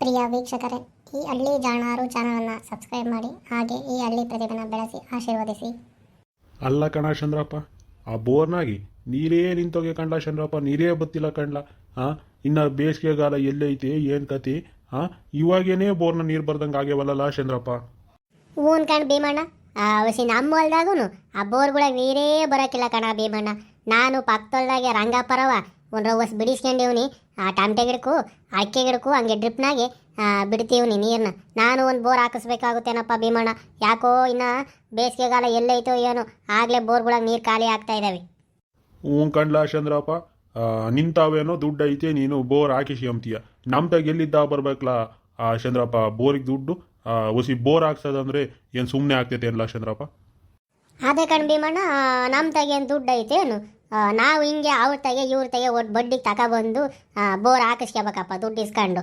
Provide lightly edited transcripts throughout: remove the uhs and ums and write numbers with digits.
ಪ್ರಿಯ ವೀಕ್ಷಕರೇ, ಈ ಹಳ್ಳಿ ಜಾಣಾರು ಚಾನಲನ್ನು ಸಬ್ಸ್ಕ್ರೈಬ್ ಮಾಡಿ, ಹಾಗೆ ಈ ಹಳ್ಳಿ ಪ್ರತಿಭೆನ ಬೆಳೆಸಿ ಆಶೀರ್ವದಿಸಿ. ಅಲ್ಲ ಕಣ ಚಂದ್ರಪ್ಪ, ಆ ಬೋರ್ನಾಗಿ ನೀರೇ ನಿಂತೋಗೆ ಕಂಡ್ಲ ಚಂದ್ರಪ್ಪ, ನೀರೇ ಬತ್ತಿಲ್ಲ ಕಂಡ್ಲ. ಇನ್ನು ಬೇಸಿಗೆಗಾಲ ಎಲ್ಲೈತೆ ಏನು ಕತೆ? ಇವಾಗೇನೇ ಬೋರ್ನ ನೀರು ಬರ್ದಂಗೆ ಆಗ್ಯವಲ್ಲ ಚಂದ್ರಪ್ಪ. ಹೂನ್ ಕಣ್ ಭೀಮಣ್ಣ, ಅವಸಿ ನಮ್ಮ ಹೊಲ್ದಾಗೂ ಆ ಬೋರ್ಗಳಿಗೆ ನೀರೇ ಬರೋಕ್ಕಿಲ್ಲ ಕಣ ಭೀಮಣ್ಣ. ನಾನು ಪಕ್ಕದೊಳ್ದಾಗೆ ರಂಗಪ್ಪರವ ಒಂದು ರವಸ್ ಬಿಡಿಸ್ಕೊಂಡಿವ್ನಿ. ಆ ಟಮಟೆ ಗಿಡಕ್ಕೂ ಅಡಿಕೆ ಗಿಡಕ್ಕೂ ಹಂಗೆ ಡ್ರಿಪ್ನಾಗೆ ಬಿಡ್ತೀವ್ನಿ ನೀರನ್ನ. ನಾನು ಒಂದು ಬೋರ್ ಹಾಕಿಸ್ಬೇಕಾಗುತ್ತೇನಪ್ಪ ಭೀಮಣ್ಣ. ಯಾಕೋ ಇನ್ನು ಬೇಸಿಗೆಗಾಲ ಎಲ್ಲೈತೋ ಏನೋ, ಆಗಲೇ ಬೋರ್ಗಳಿಗೆ ನೀರು ಖಾಲಿ ಆಗ್ತಾ ಇದ್ದಾವೆ. ಹ್ಞೂ ಕಂಡ್ಲ ಚಂದ್ರಪ್ಪ, ನಿಂತಾವೇನೋ ದುಡ್ಡು ಐತೆ, ನೀನು ಬೋರ್ ಹಾಕಿಸಿ ಅಂತೀಯ. ನಮ್ಮ ತಾಗ ಎಲ್ಲಿದ್ದ ಬರ್ಬೇಕಲ್ಲ ಚಂದ್ರಪ್ಪ ಬೋರಿಗೆ ದುಡ್ಡು. ಹೊಸಿ ಬೋರ್ ಹಾಕ್ಸೋದಂದ್ರೆ ಏನು ಸುಮ್ಮನೆ ಆಗ್ತೈತೆ ಅಲ್ಲ ಚಂದ್ರಪ್ಪ? ಅದೇ ಕಣ್ ಭೀಮಣ್ಣ, ನಮ್ಮ ತಾಗ ಏನು ದುಡ್ಡು ಐತೇನು? ನಾವು ಹಿಂಗೆ ಅವ್ರ ತಾಗೆ ಇವ್ರ ತಾಗೆ ಒಟ್ಟು ಬಡ್ಡಿಗೆ ತಗೊಬಂದು ಬೋರ್ ಹಾಕಿಸ್ಕೋಬೇಕಪ್ಪ ದುಡ್ಡು ಇಸ್ಕೊಂಡು.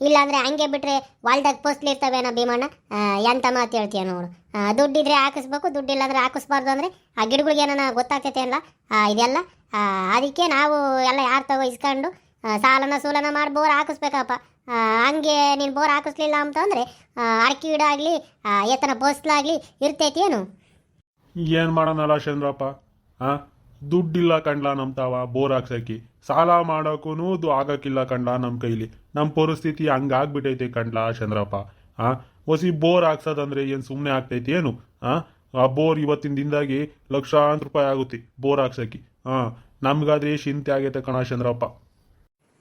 ಇಲ್ಲಾಂದರೆ ಹಂಗೆ ಬಿಟ್ಟರೆ ಹೊಲ್ದಾಗ ಪೋಸ್ಟ್ಲಿರ್ತವೇನೋ ಭೀಮಣ್ಣ. ಎಂಥ ಮಾತು ಹೇಳ್ತೀಯ ನೋಡು. ದುಡ್ಡಿದ್ರೆ ಹಾಕಿಸ್ಬೇಕು, ದುಡ್ಡಿಲ್ಲಾಂದ್ರೆ ಹಾಕಿಸ್ಬಾರ್ದು ಅಂದರೆ ಆ ಗಿಡಗಳಿಗೆ ಏನಾನ ಗೊತ್ತಾಗ್ತೈತೆ ಅಲ್ಲ ಇದೆಲ್ಲ. ಅದಕ್ಕೆ ನಾವು ಎಲ್ಲ ಯಾರು ತಗೋ ಇಸ್ಕೊಂಡು ಸಾಲನ ಸೂಲನ ಮಾಡಿ ಬೋರ್ ಹಾಕಿಸ್ಬೇಕಪ್ಪ. ಹಂಗೆ ನೀನು ಬೋರ್ ಹಾಕಿಸ್ಲಿಲ್ಲ ಅಂತಂದರೆ ಅಡಿಕೆ ಗಿಡ ಆಗಲಿ ಎತ್ತನ ಪೋಸ್ಟ್ಲಾಗಲಿ ಇರ್ತೈತಿ ಏನು? ಏನು ಮಾಡೋಣಲ್ಲ ಚಂದ್ರಪ್ಪ, ದುಡ್ಡಿಲ್ಲ ಕಂಡ್ಲ ನಮ್ಮ ತಾವ ಬೋರ್ ಹಾಕ್ಸಕ್ಕೆ. ಸಾಲ ಮಾಡೋಕ್ಕೂ ಆಗಕ್ಕಿಲ್ಲ ಕಂಡ್ಲ ನಮ್ಮ ಕೈಲಿ. ನಮ್ಮ ಪರಿಸ್ಥಿತಿ ಹಂಗಾಗ್ಬಿಟ್ಟೈತೆ ಕಂಡ್ಲ ಚಂದ್ರಪ್ಪ. ಹೊಸಿ ಬೋರ್ ಹಾಕ್ಸೋದಂದ್ರೆ ಏನು ಸುಮ್ಮನೆ ಆಗ್ತೈತಿ ಏನು? ಆ ಬೋರ್ ಇವತ್ತಿನ ದಿನದಾಗಿ ಲಕ್ಷಾಂತರ ರೂಪಾಯಿ ಆಗುತ್ತೆ ಬೋರ್ ಹಾಕ್ಸಕ್ಕೆ. ನಮ್ಗಾದ್ರೆ ಚಿಂತೆ ಆಗೈತೆ ಕಣ ಚಂದ್ರಪ್ಪ.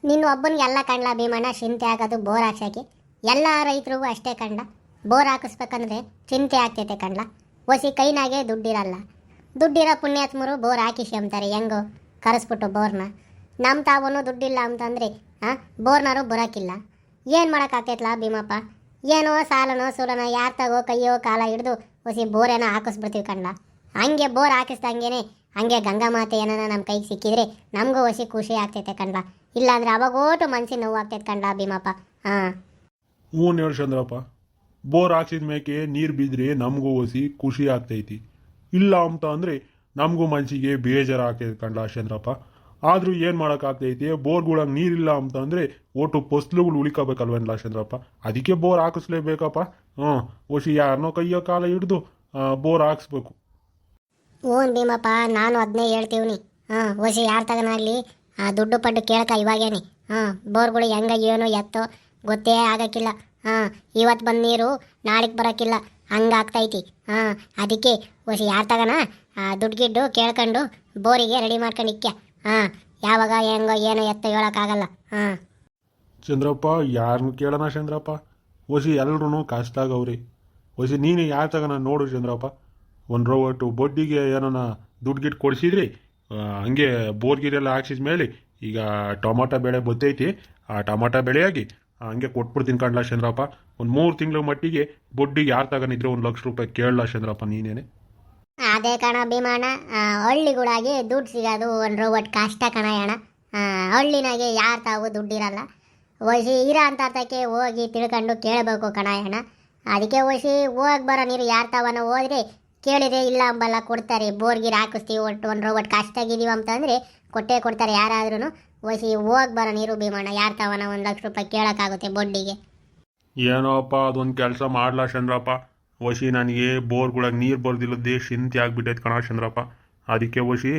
ನಿನ್ನ ಒಬ್ಬನಿಗೆ ಎಲ್ಲ ಕಂಡ್ಲ ಭೀಮಣ್ಣ ಚಿಂತೆ ಆಗೋದು ಬೋರ್ ಹಾಕ್ಸೋಕ್ಕೆ? ಎಲ್ಲ ರೈತರಿಗೂ ಅಷ್ಟೇ ಕಂಡ್ಲ. ಬೋರ್ ಹಾಕಿಸ್ಬೇಕಂದ್ರೆ ಚಿಂತೆ ಆಗ್ತೈತೆ ಕಂಡ್ಲ. ಹೊಸಿ ಕೈನಾಗೆ ದುಡ್ಡಿರಲ್ಲ. ದುಡ್ಡಿರೋ ಪುಣ್ಯಾತ್ಮರು ಬೋರ್ ಹಾಕಿಸಿ ಅಂತಾರೆ ಹೆಂಗೋ ಕರೆಸ್ಬಿಟ್ಟು ಬೋರ್ನ. ನಮ್ಮ ತಾವೂ ದುಡ್ಡಿಲ್ಲ ಅಂತಂದರೆ ಬೋರ್ನಾರು ಬರೋಕ್ಕಿಲ್ಲ. ಏನು ಮಾಡೋಕ್ಕಾಗ್ತೈತಲ್ಲ ಭೀಮಪ್ಪ? ಏನೋ ಸಾಲನೋ ಸೂಲನೋ ಯಾರು ತಗೋ ಕೈಯೋ ಕಾಲ ಹಿಡಿದು ಹೊಸಿ ಬೋರೇನೋ ಹಾಕಿಸ್ಬಿಡ್ತೀವಿ ಕಂಡ್ಲ. ಹಂಗೆ ಬೋರ್ ಹಾಕಿಸ್ದಂಗೆ ಹಂಗೆ ಗಂಗಾ ಮಾತೆ ಏನಾರ ನಮ್ಮ ಕೈಗೆ ಸಿಕ್ಕಿದ್ರೆ ನಮಗೂ ಹೊಸಿ ಖುಷಿ ಆಗ್ತೈತೆ ಕಂಡ್ಲ. ಇಲ್ಲಾಂದ್ರೆ ಅವಾಗೋಟು ಮನ್ಸಿನ ನೋವು ಆಗ್ತೈತೆ ಕಂಡ್ಲ ಭೀಮಪ್ಪ. ಹ್ಞೂ ಹೇಳಿ ಚಂದ್ರಪ್ಪ, ಬೋರ್ ಹಾಕ್ಸಿದ ಮೇಕೆ ನೀರು ಬಿದ್ದರೆ ನಮಗೂ ಹೊಸಿ ಖುಷಿ ಆಗ್ತೈತಿ. ಇಲ್ಲ ಅಂತ ಅಂದರೆ ನಮಗೂ ಮನಸ್ಸಿಗೆ ಬೇಜಾರು ಆಗ್ತೈತೆ ಕಂಡ್ಲ ಚಂದ್ರಪ್ಪ. ಆದರೂ ಏನು ಮಾಡೋಕ್ಕಾಗ್ತೈತಿ? ಬೋರ್ಗಳಿಗೆ ನೀರಿಲ್ಲ ಅಂತಂದರೆ ಒಟ್ಟು ಫಸ್ಲುಗಳು ಉಳಿಕೋಬೇಕಲ್ವಲ್ಲ ಚಂದ್ರಪ್ಪ. ಅದಕ್ಕೆ ಬೋರ್ ಹಾಕಿಸ್ಲೇಬೇಕಪ್ಪ. ಹೊಸಿ ಯಾರನ್ನೋ ಕೈಯೋ ಕಾಲ ಹಿಡಿದು ಬೋರ್ ಹಾಕ್ಸ್ಬೇಕು. ಓನ್ ಭೀಮಪ್ಪ, ನಾನು ಅದನ್ನೇ ಹೇಳ್ತೀವ್ನಿ. ಹೊಸಿ ಯಾರು ತಗನಾಗಲಿ ದುಡ್ಡು ಪಡ್ಡು ಕೇಳಕ ಇವಾಗೇನಿ. ಬೋರ್ಗಳು ಹೆಂಗ ಏನೋ ಎತ್ತೋ ಗೊತ್ತೇ ಆಗಕ್ಕಿಲ್ಲ. ಇವತ್ತು ಬಂದ ನೀರು ನಾಳೆಗೆ ಬರೋಕ್ಕಿಲ್ಲ, ಹಂಗಾಗ್ತೈತಿ. ಅದಕ್ಕೆ ಹೊಸಿ ಯಾರು ತಗನ ದುಡ್ಡು ಗಿಡ್ಡು ಕೇಳ್ಕೊಂಡು ಬೋರಿಗೆ ರೆಡಿ ಮಾಡ್ಕೊಂಡು ಇಕ್ಕ. ಯಾವಾಗ ಹೆಂಗೋ ಏನೋ ಎತ್ತ ಹೇಳೋಕ್ಕಾಗಲ್ಲ. ಚಂದ್ರಪ್ಪ, ಯಾರನ್ನು ಕೇಳೋಣ ಚಂದ್ರಪ್ಪ? ಹೊಸಿ ಎಲ್ರೂ ಕಷ್ಟಾಗವ್ರಿ. ಹೊಸಿ ನೀನು ಯಾರು ತಗನ ನೋಡು ಚಂದ್ರಪ್ಪ. ಒಂದು ಒಟ್ಟು ಬಡ್ಡಿಗೆ ಏನಾನ ದುಡ್ಡು ಗಿಟ್ಟು ಕೊಡಿಸಿದ್ರಿ, ಹಂಗೆ ಬೋರ್ಗಿರೆಲ್ಲ ಹಾಕ್ಸಿದ ಮೇಲೆ ಈಗ ಟೊಮೊಟೊ ಬೆಳೆ ಬತ್ತೈತಿ. ಆ ಟೊಮೊಟೊ ಬೆಳೆಯಾಗಿ ಹಂಗೆ ಕೊಟ್ಬಿಡ್ತೀನಿ ಕಂಡ್ಲ ಚಂದ್ರಪ್ಪ. ಒಂದು 3 ತಿಂಗಳ ಮಟ್ಟಿಗೆ ಬಡ್ಡಿಗೆ ಯಾರು ತಗೊಂಡಿದ್ರೆ 1 ಲಕ್ಷ ರೂಪಾಯಿ ಕೇಳಲ್ಲ ಚಂದ್ರಪ್ಪ ನೀನೇನೆ. ಅದೇ ಕಣ ಭೀಮಣ್ಣ, ಹಳ್ಳಿಗಳಾಗಿ ದುಡ್ಡು ಸಿಗೋದು ಒಂದು ಒಟ್ಟು ಕಷ್ಟ ಕಣ ಅಣ್ಣ. ಹಳ್ಳಿನಾಗೆ ಯಾರು ತಾವು ದುಡ್ಡಿರಲ್ಲ. ಹೊಸಿ ಇರೋ ಅಂತಕ್ಕೆ ಹೋಗಿ ತಿಳ್ಕೊಂಡು ಕೇಳಬೇಕು ಕಣ ಅಣ್ಣ. ಅದಕ್ಕೆ ಹೊಸಿ ಹೋಗಿ ಬರೋ ನೀರು ಯಾರು ತಾವನ ಹೋದ್ರೆ ಕೇಳಿದ್ರೆ ಇಲ್ಲ ಅಂಬಲ್ಲ ಕೊಡ್ತಾರೆ. ಬೋರ್ಗಿರ್ ಹಾಕಿಸ್ತೀವಿ ಒಟ್ಟು ಒಟ್ಟು ಕಷ್ಟ ಆಗಿದ್ದೀವಿ ಅಂತಂದರೆ ಕೊಟ್ಟೇ ಕೊಡ್ತಾರೆ ಯಾರಾದ್ರೂ. ಹೊಸಿ ಹೋಗಿ ಬರೋ ನೀರು ಭೀಮಣ್ಣ ಯಾರು ತಾವನ 1 ಲಕ್ಷ ರೂಪಾಯಿ ಕೇಳೋಕ್ಕಾಗುತ್ತೆ ಬಡ್ಡಿಗೆ? ಏನೋಪ್ಪ ಅದೊಂದು ಕೆಲಸ ಮಾಡ್ಲಾ ಚಂದ್ರಪ್ಪ. ಹೊಸಿ ನನಗೆ ಬೋರ್ಗಳಿಗೆ ನೀರು ಬರ್ದಿಲ್ಲದೆ ಚಿಂತೆ ಆಗ್ಬಿಟ್ಟೈತೆ ಕಣ ಚಂದ್ರಪ್ಪ. ಅದಕ್ಕೆ ಹೊಸಿ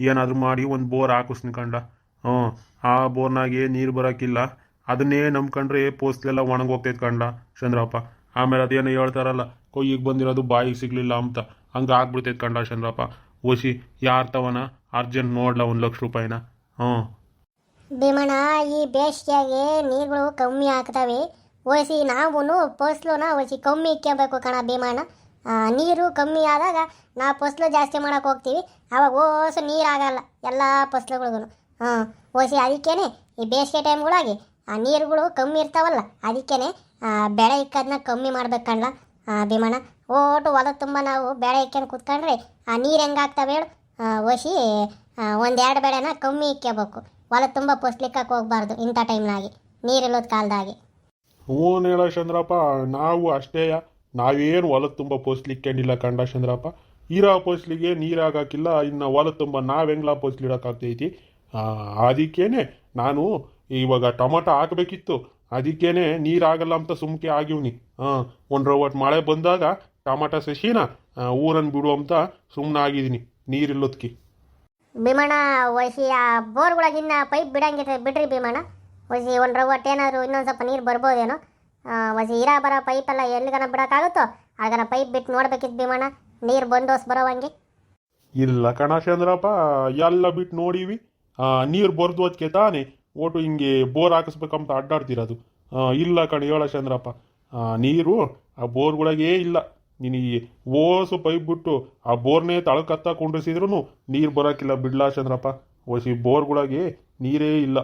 ಏನಾದರೂ ಮಾಡಿ ಒಂದು ಬೋರ್ ಹಾಕಿಸ್ತೀನಿ ಕಂಡ. ಆ ಬೋರ್ನಾಗೆ ನೀರು ಬರೋಕ್ಕಿಲ್ಲ, ಅದನ್ನೇ ನಂಬ್ಕೊಂಡ್ರೆ ಪೋಸ್ಟ್ಲೆಲ್ಲ ಒಣಗೋಗ್ತೈತೆ ಕಂಡ ಚಂದ್ರಪ್ಪ. ಆಮೇಲೆ ಅದೇನೋ ಹೇಳ್ತಾರಲ್ಲ, ಕೊಯ್ಯಿಗೆ ಬಂದಿರೋದು ಬಾಯಿಗೆ ಸಿಗಲಿಲ್ಲ ಅಂತ, ಹಂಗೆ ಆಗ್ಬಿಡ್ತೈತೆ ಕಂಡ ಚಂದ್ರಪ್ಪ. ಹೊಸಿ ಯಾರು ತವನ ಅರ್ಜೆಂಟ್ ನೋಡ್ಲ 1 ಲಕ್ಷ ರೂಪಾಯಿನ. ಭೀಮಣ್ಣ, ಈ ಬೇಸಿಗೆಗೆ ನೀರುಗಳು ಕಮ್ಮಿ ಆಗ್ತವೆ. ಹೊಸಿ ನಾವು ಫಸ್ಲುನ ಹೊಸಿ ಕಮ್ಮಿ ಇಕ್ಕೋಬೇಕು ಕಣ ಭೀಮಣ್ಣ. ನೀರು ಕಮ್ಮಿ ಆದಾಗ ನಾವು ಫಸ್ಲು ಜಾಸ್ತಿ ಮಾಡೋಕೆ ಹೋಗ್ತೀವಿ, ಆವಾಗ ಓಸು ನೀರಾಗಲ್ಲ ಎಲ್ಲ ಫಸ್ಲುಗಳಿಗೂ. ಹೊಸಿ ಅದಕ್ಕೇ ಈ ಬೇಸಿಗೆ ಟೈಮ್ಗಳಾಗಿ ಆ ನೀರುಗಳು ಕಮ್ಮಿ ಇರ್ತಾವಲ್ಲ, ಅದಕ್ಕೇ ಬೆಳೆ ಇಕ್ಕೋದನ್ನ ಕಮ್ಮಿ ಮಾಡ್ಬೇಕು ಕಣ್ಣ ಭೀಮಣ್ಣ. ಓಟು ಹೊಲ ತುಂಬ ನಾವು ಬೆಳೆ ಇಕ್ಕೊಂಡು ಕೂತ್ಕೊಂಡ್ರೆ ಆ ನೀರು ಹೆಂಗಾಗ್ತವೆ ಹೇಳು? ಹೊಸಿ 1-2 ಬೆಳೆನ ಕಮ್ಮಿ ಇಕ್ಕೋಬೇಕು. ಹೊಲ ತುಂಬ ಫಸ್ಲಿಕ್ಕಕ್ಕೆ ಹೋಗ್ಬಾರ್ದು ಇಂಥ ಟೈಮ್ನಾಗೆ, ನೀರಿಲ್ಲೋದು ಕಾಲದಾಗೆ. ಹ್ಞೂ ಹೇಳ ಚಂದ್ರಪ್ಪ, ನಾವು ಅಷ್ಟೇ. ನಾವೇನು ಹೊಲದ ತುಂಬ ಪೋಸ್ಲಿಕ್ಕೇನಿಲ್ಲ ಕಂಡ ಚಂದ್ರಪ್ಪ. ಇರೋ ಪೋಸ್ಲಿಗೆ ನೀರಾಗಾಕಿಲ್ಲ, ಇನ್ನು ಹೊಲದ ತುಂಬ ನಾವು ಹೆಂಗ್ಲ ಪೋಸ್ಲಿಡೋಕ್ಕಾಗ್ತೈತಿ? ಅದಕ್ಕೇನೆ ನಾನು ಇವಾಗ ಟೊಮೊಟೊ ಹಾಕಬೇಕಿತ್ತು. ಅದಕ್ಕೇನೆ ನೀರಾಗಲ್ಲ ಅಂತ ಸುಮ್ಕೆ ಆಗಿವ್ನಿ. ಹಾಂ, ಒಂದು ರವಟ್ ಮಳೆ ಬಂದಾಗ ಟಮಾಟ ಸಸಿನ ಊರನ್ನು ಬಿಡು ಅಂತ ಸುಮ್ಮನೆ ಆಗಿದ್ದೀನಿ ನೀರಿಲ್ಲೋದಕ್ಕೆ. ಭೀಮಣ್ಣ ವಯಸ್ಸಿ ಆ ಬೋರ್ಗೊಳಗಿನ್ನ ಪೈಪ್ ಬಿಡಂಗಿದ್ರೆ ಬಿಡ್ರಿ ಭೀಮಣ್ಣ. ವಯಸ್ಸಿ ಒಂದು ರವಟ್ಟು ಏನಾದ್ರು ಇನ್ನೊಂದು ಸ್ವಲ್ಪ ನೀರು ಬರ್ಬೋದೇನೋ. ವಯಸ್ಸಿ ಇರಾ ಬರೋ ಪೈಪೆಲ್ಲ ಎಲ್ಲಿಗನ ಬಿಡೋಕ್ಕಾಗುತ್ತೋ ಆಗನ ಪೈಪ್ ಬಿಟ್ಟು ನೋಡ್ಬೇಕಿತ್ತು ಭೀಮಣ್ಣ, ನೀರು ಬಂದೋಸ್ ಬರೋವಂಗೆ. ಇಲ್ಲ ಕಣ ಚಂದ್ರಪ್ಪ, ಎಲ್ಲ ಬಿಟ್ಟು ನೋಡೀವಿ. ನೀರು ಬರ್ದೋದಕ್ಕೆ ತಾನೇ ಒಟ್ಟು ಹಿಂಗೆ ಬೋರ್ ಹಾಕಿಸ್ಬೇಕಂತ ಅಡ್ಡಾಡ್ತಿರೋದು. ಇಲ್ಲ ಕಣ ಹೇಳ ಚಂದ್ರಪ್ಪ, ನೀರು ಆ ಬೋರ್ಗೊಳಗೇ ಇಲ್ಲ. ನಿನಗೆ ಓಸು ಪೈಪ್ ಬಿಟ್ಟು ಆ ಬೋರ್ನೇ ತಳಕತ್ತ ಕುಂಡ್ರಿಸಿದ್ರು ನೀರು ಬರೋಕ್ಕಿಲ್ಲ ಬಿಡ್ಲಾ ಚಂದ್ರಪ್ಪ. ಓಸಿ ಬೋರ್ಗೊಳಗೆ ನೀರೇ ಇಲ್ಲ.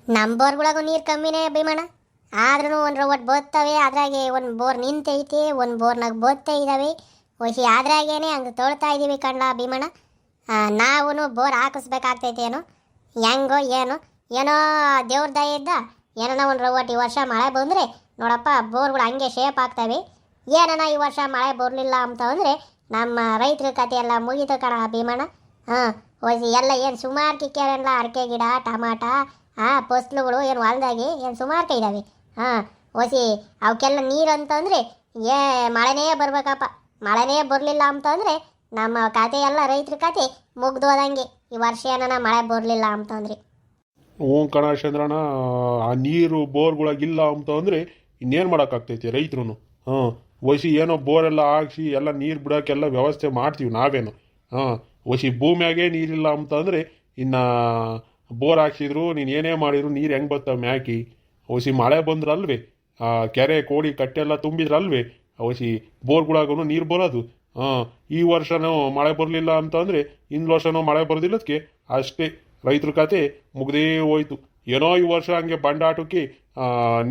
ನಮ್ಮ ಬೋರ್ಗೊಳಗೂ ನೀರು ಕಮ್ಮಿನೇ ಭೀಮಣ್ಣ, ಆದ್ರೂ ಒಂದು ರವಟ್ಟು ಬೋತ್ತವೆ. ಅದ್ರಾಗೆ ಒಂದು ಬೋರ್ ನಿಂತೈತೆ, ಒಂದು ಬೋರ್ನಾಗ ಬೋತ್ತೇ ಇದ್ದಾವೆ. ವಯಸ್ಸಿ ಅದ್ರಾಗೇನೆ ಹಂಗೆ ತೊಳ್ತಾ ಇದ್ದೀವಿ ಕಣ್ಣ ಭೀಮಣ್ಣ. ನಾವು ಬೋರ್ ಹಾಕಿಸ್ಬೇಕಾಗ್ತೈತೇನೋ, ಹೆಂಗೋ ಏನೋ ಏನೋ ದೇವ್ರ ದಯೆಯಿಂದ ಏನೋ ಒಂದು ರವಟ್ಟು ಈ ವರ್ಷ ಮಳೆ ಬಂದರೆ ನೋಡಪ್ಪ ಬೋರ್ಗಳು ಹಂಗೆ ಶೇಪ್ ಆಗ್ತವೆ. ಏನನ ಈ ವರ್ಷ ಮಳೆ ಬರಲಿಲ್ಲ ಅಂತ ಅಂದರೆ ನಮ್ಮ ರೈತರ ಕತೆ ಎಲ್ಲ ಮುಗೀತು ಕಣ ಭೀಮಣ್ಣ. ವಯಸ್ಸಿ ಎಲ್ಲ ಏನು ಸುಮಾರು ಕಿಕ್ಕ್ಯಾರಲ್ಲ, ಅಡಿಕೆ ಗಿಡ, ಟಮಾಟ, ಫಸಲುಗಳು ಏನು ಹೊಲ್ದಾಗಿ ಏನು ಸುಮಾರು ಇದ್ದಾವೆ. ವಯಸ್ಸಿ ಅವಕ್ಕೆಲ್ಲ ನೀರು ಅಂತಂದರೆ ಮಳೆನೇ ಬರ್ಬೇಕಪ್ಪ. ಮಳೆನೇ ಬರಲಿಲ್ಲ ಅಂತಂದರೆ ನಮ್ಮ ಕತೆ ಎಲ್ಲ ರೈತರ ಕತೆ ಮುಗ್ದು ಹೋದಂಗೆ. ಈ ವರ್ಷ ಏನನ ಮಳೆ ಬರಲಿಲ್ಲ ಅಂತಂದ್ರೆ. ಹ್ಞೂ ಕಣ ಚಂದ್ರಣ್ಣ, ಆ ನೀರು ಬೋರ್ಗೊಳಗಿಲ್ಲ ಅಂತ ಅಂದರೆ ಇನ್ನೇನು ಮಾಡೋಕ್ಕಾಗ್ತೈತಿ ರೈತರು. ವಸಿ ಏನೋ ಬೋರೆಲ್ಲ ಹಾಕ್ಸಿ ಎಲ್ಲ ನೀರು ಬಿಡೋಕ್ಕೆಲ್ಲ ವ್ಯವಸ್ಥೆ ಮಾಡ್ತೀವಿ ನಾವೇನು. ವಸಿ ಭೂಮಿಯಾಗೇ ನೀರಿಲ್ಲ ಅಂತಂದರೆ ಇನ್ನು ಬೋರ್ ಹಾಕ್ಸಿದ್ರು ನೀನು ಏನೇ ಮಾಡಿದ್ರು ನೀರು ಹೆಂಗೆ ಬರ್ತಾವೆ ಮ್ಯಾಕಿ. ವಸಿ ಮಳೆ ಬಂದ್ರಲ್ವೇ ಕೆರೆ ಕೋಡಿ ಕಟ್ಟೆಲ್ಲ ತುಂಬಿದ್ರಲ್ವೇ ವಸಿ ಬೋರ್ಗಳಾಗೂ ನೀರು ಬರೋದು. ಈ ವರ್ಷನೂ ಮಳೆ ಬರಲಿಲ್ಲ ಅಂತಂದರೆ ಹಿಂದ್ ವರ್ಷನೂ ಮಳೆ ಬರೋದಿಲ್ಲದಕ್ಕೆ ಅಷ್ಟೇ ರೈತರ ಕತೆ ಮುಗ್ದೇ ಹೋಯ್ತು. ಏನೋ ಈ ವರ್ಷ ಹಂಗೆ ಬಂಡಾಟಕ್ಕೆ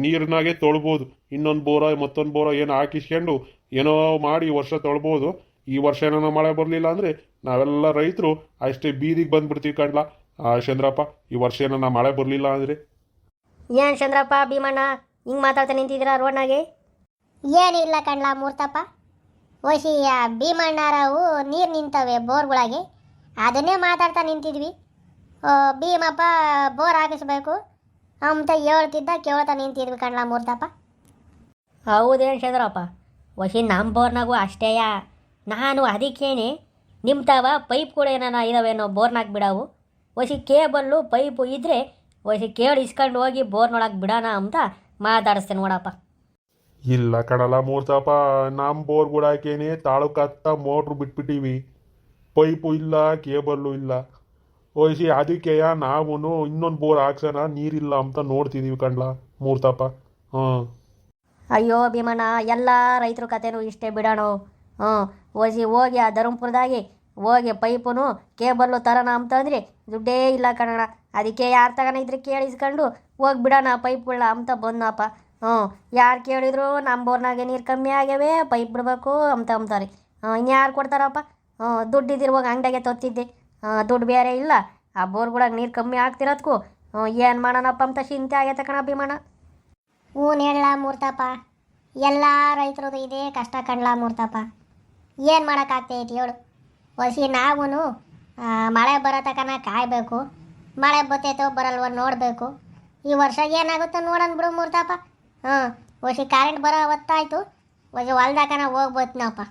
ನೀರಿನಾಗೆ ತೊಳ್ಬೋದು, ಇನ್ನೊಂದು ಬೋರ ಮತ್ತೊಂದು ಬೋರ ಏನು ಹಾಕಿಸ್ಕೊಂಡು ಏನೋ ಮಾಡಿ ಈ ವರ್ಷ ತೊಳ್ಬೋದು. ಈ ವರ್ಷ ಏನೋ ಮಳೆ ಬರಲಿಲ್ಲ ಅಂದರೆ ನಾವೆಲ್ಲ ರೈತರು ಅಷ್ಟೇ ಬೀದಿಗೆ ಬಂದುಬಿಡ್ತೀವಿ ಕಣ್ಲ ಚಂದ್ರಪ್ಪ. ಈ ವರ್ಷ ಏನೋ ಮಳೆ ಬರಲಿಲ್ಲ ಅಂದರೆ. ಏನು ಚಂದ್ರಪ್ಪ ಭೀಮಣ್ಣ ಹಿಂಗೆ ಮಾತಾಡ್ತಾ ನಿಂತಿದ್ದೀರಾ ರೋಡ್ನಾಗೆ? ಏನಿಲ್ಲ ಕಣ್ಲ ಮೂರ್ತಪ್ಪ, ವಸಿ ಭೀಮಣ್ಣರಾವು ನೀರು ನಿಂತವೆ ಬೋರ್ಗೊಳಗೆ, ಅದನ್ನೇ ಮಾತಾಡ್ತಾ ನಿಂತಿದ್ವಿ. ಭೀಮಪ್ಪ ಬೋರ್ ಹಾಕಿಸ್ಬೇಕು ಅಂತ ಹೇಳ್ತಿದ್ದ ಕೇಳ್ತಾ ನಿಂತಿದ್ವಿ ಕಣ್ಲ ಮೂರ್ತಪ್ಪ. ಹೌದೇನು ಚಂದ್ರಪ್ಪ, ವಸಿ ನಮ್ಮ ಬೋರ್ನಾಗೂ ಅಷ್ಟೇಯ. ನಾನು ಅದಕ್ಕೇನೆ ನಿಮ್ಮ ತಾವ ಪೈಪ್ಗಳು ಏನಾನ ಇದಾವೇನೋ ಬೋರ್ನಾಗ ಬಿಡಾವು. ವಸಿ ಕೇಬಲ್ಲು ಪೈಪು ಇದ್ದರೆ ವಸಿ ಕೇಳಿ ಇಸ್ಕೊಂಡು ಹೋಗಿ ಬೋರ್ನೊಳಗೆ ಬಿಡೋಣ ಅಂತ ಮಾತಾಡಿಸ್ತೇನೆ ನೋಡಪ್ಪ. ಇಲ್ಲ ಕಣಲ್ಲ ಮೂರ್ತಪ್ಪ, ನಮ್ಮ ಬೋರ್ಗುಳಾಕೇನೆ ತಾಳೂಕತ್ತ ಮೋಟ್ರು ಬಿಟ್ಬಿಟ್ಟಿವಿ, ಪೈಪು ಇಲ್ಲ ಕೇಬಲ್ಲು ಇಲ್ಲ. ವಯಸ್ಸಿ ಅದಕ್ಕೆ ನಾವು ಇನ್ನೊಂದು ಬೋರ್ ಹಾಕ್ಸೋಣ ನೀರಿಲ್ಲ ಅಂತ ನೋಡ್ತಿದ್ದೀವಿ ಕಣ್ಲ ಮೂರ್ತಪ್ಪ. ಅಯ್ಯೋ ಭೀಮಣ್ಣ, ಎಲ್ಲ ರೈತರ ಕತೆನೂ ಇಷ್ಟೇ ಬಿಡೋಣ. ವಸಿ ಹೋಗಿ ಆ ಧರ್ಮಪುರದಾಗೆ ಹೋಗಿ ಪೈಪುನು ಕೇಬಲ್ಲು ತರೋಣ ಅಂತಂದರೆ ದುಡ್ಡೇ ಇಲ್ಲ ಕಣಣ. ಅದಕ್ಕೆ ಯಾರು ತಗೋಣ ಇದ್ರೆ ಕೇಳಿಸ್ಕೊಂಡು ಹೋಗಿ ಬಿಡೋಣ ಪೈಪ್ಗಳನ್ನ ಅಂತ ಬಂದಪ್ಪ. ಯಾರು ಕೇಳಿದ್ರು ನಮ್ಮ ಬೋರ್ನಾಗೆ ನೀರು ಕಮ್ಮಿ ಆಗ್ಯಾವೆ ಪೈಪ್ ಬಿಡಬೇಕು ಅಂತ ಅಂತಾರೆ. ಇನ್ಯಾರು ಕೊಡ್ತಾರಪ್ಪ? ದುಡ್ಡಿದ್ದಿರುವಾಗ ಅಂಗಡಿಗೆ ತೊತ್ತಿದ್ದೆ, ದುಡ್ಡು ಬೇರೆ ಇಲ್ಲ. ಆ ಬೋರ್ಗಳಾಗ ನೀರು ಕಮ್ಮಿ ಆಗ್ತಿರೋದಕ್ಕೂ ಏನು ಮಾಡೋಣಪ್ಪ ಅಂತ ಚಿಂತೆ ಆಗೈತೆ ಕಣ ಭೀಮಣ್ಣ. ಹ್ಞೂ ಹೇಳ ಮೂರ್ತಪ್ಪ, ಎಲ್ಲ ರೈತರದು ಇದೇ ಕಷ್ಟ ಕಣ್ಲ ಮೂರ್ತಪ್ಪ. ಏನು ಮಾಡೋಕ್ಕಾಗ್ತೈತಿ ಹೇಳು? ವಸಿ ನಾವು ಮಳೆ ಬರೋ ತನಕ ಕಾಯಬೇಕು, ಮಳೆ ಬರ್ತೈತೋ ಬರಲ್ವೋ ನೋಡಬೇಕು. ಈ ವರ್ಷ ಏನಾಗುತ್ತೋ ನೋಡೋಣ ಬಿಡು ಮೂರ್ತಪ್ಪ. ವಸಿ ಕರೆಂಟ್ ಬರೋ ಹೊತ್ತಾಯ್ತು, ವಸಿ ಹೊಲ್ದಾಕನ ಹೋಗ್ಬೋತ್ನಪ್ಪ.